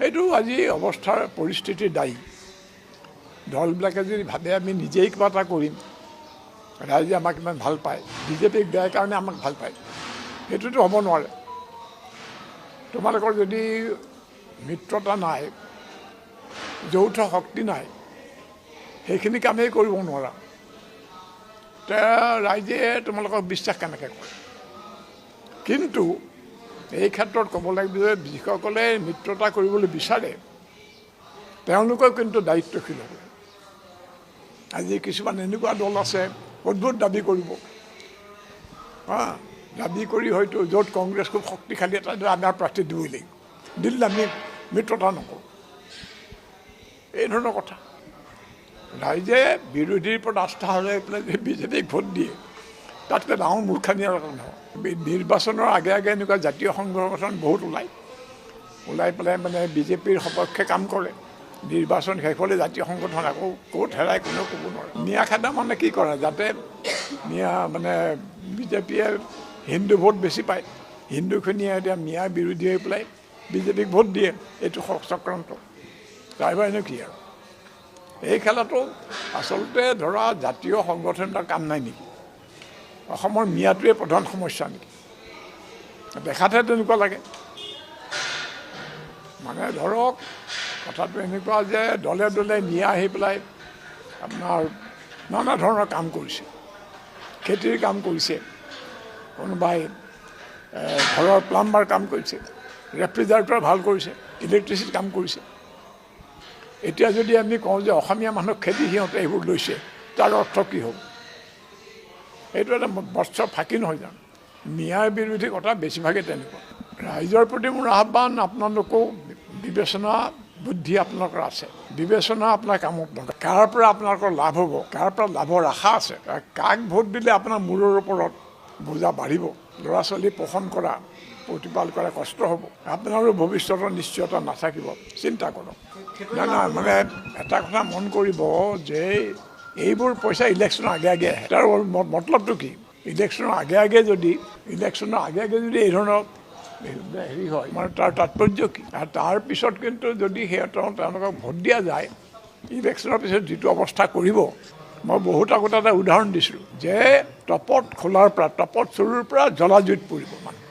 এইটো আজি অৱস্থাৰ পৰিস্থিতিৰ দায়ী দলবিলাকে যদি ভাবে আমি নিজেই কিবা এটা কৰিম, ৰাইজে আমাক ইমান ভাল পায়, বিজেপিক বেয়াৰ কাৰণে আমাক ভাল পায়, সেইটোতো হ'ব নোৱাৰে। তোমালোকৰ যদি মিত্ৰতা নাই, যৌথ শক্তি নাই, সেইখিনি কামেই কৰিব নোৱাৰা, তে ৰাইজে তোমালোকক বিশ্বাস কেনেকৈ কৰে? কিন্তু এই ক্ষেত্ৰত ক'ব লাগিব যে যিসকলে মিত্ৰতা কৰিবলৈ বিচাৰে তেওঁলোকেও কিন্তু দায়িত্বশীল হ'ব। আজি কিছুমান এনেকুৱা দল আছে অদ্ভুত দাবী কৰিব, দাবী কৰি হয়তো য'ত কংগ্ৰেছ খুব শক্তিশালী এটা আমাৰ প্ৰাৰ্থী দিবই লাগিব, দিল্লী আমি মিত্ৰতা নকৰোঁ, এই ধৰণৰ কথা। ৰাইজে বিৰোধীৰ ওপৰত আস্থা হৰাই পেলাই যে বিজেপিক ভোট দিয়ে, তাতকৈ ডাঙৰ মূৰ্খামি আৰু নহয়। নিৰ্বাচনৰ আগে আগে এনেকুৱা জাতীয় সংগঠন বহুত ওলাই পেলাই মানে বিজেপিৰ সপক্ষে কাম কৰে। নিৰ্বাচন শেষ হ'লে জাতীয় সংগঠন আকৌ ক'ত হেৰাই কোনেও ক'ব নোৱাৰে। মিয়া খেদা মানে কি কৰে, যাতে মানে বিজেপিয়ে হিন্দু ভোট বেছি পায়, হিন্দুখিনিয়ে এতিয়া মিয়া বিৰোধী হৈ পেলাই বিজেপিক ভোট দিয়ে, এইটো চক্ৰান্ত। তাৰবাহিৰে কি আৰু এই খেলাটো আচলতে ধৰা জাতীয় সংগঠন এটা কাম নাই নেকি? অসমৰ মিয়াটোৱে প্ৰধান সমস্যা নেকি? দেখাতহে তেনেকুৱা লাগে। মানে ধৰক কথাটো এনেকুৱা যে দলে দলে মিয়া আহি পেলাই আপোনাৰ নানা ধৰণৰ কাম কৰিছে, খেতিৰ কাম কৰিছে, কোনোবাই ঘৰৰ প্লাম্বাৰ কাম কৰিছে, ৰেফ্ৰিজাৰেটৰ ভাল কৰিছে, ইলেক্ট্ৰিচিটি কাম কৰিছে। এতিয়া যদি আমি কওঁ যে অসমীয়া মানুহক খেতি সিহঁতে এইবোৰ লৈছে, তাৰ অৰ্থ কি হ'ব? এইটো এটা বস্ত্ৰ ফাঁকি নহয় জানো? মিয়াৰ বিৰোধী কথা বেছিভাগেই তেনেকুৱা। ৰাইজৰ প্ৰতি মোৰ আহ্বান, আপোনালোকেও বিবেচনা বুদ্ধি আপোনালোকৰ আছে, বিবেচনা আপোনাৰ কামত নকৰে। কাৰ পৰা আপোনালোকৰ লাভ হ'ব, কাৰ পৰা লাভৰ আশা আছে, কাক ভোট দিলে আপোনাৰ মূৰৰ ওপৰত বোজা বাঢ়িব, ল'ৰা ছোৱালী পোষণ কৰা প্ৰতিপাল কৰা কষ্ট হ'ব, আপোনাৰো ভৱিষ্যতৰ নিশ্চয়তা নাথাকিব, চিন্তা কৰক। নাই মানে এটা কথা মন কৰিব যে এইবোৰ পইচা ইলেকশ্যনৰ আগে আগে আহে। তাৰ মতলবটো কি? ইলেকশ্যনৰ আগে আগে যদি এই ধৰণৰ হেৰি হয়, মানে তাৰ তাৎপৰ্য কি? আৰু তাৰপিছত কিন্তু যদি তেওঁলোকক ভোট দিয়া যায়, ইলেকশ্যনৰ পিছত যিটো অৱস্থা কৰিব, মই বহুত আগতে এটা উদাহৰণ দিছিলোঁ যে টপত খোলাৰ পৰা, টপত চৰুৰ পৰা জ্বলা জুইত পৰিব মানুহ।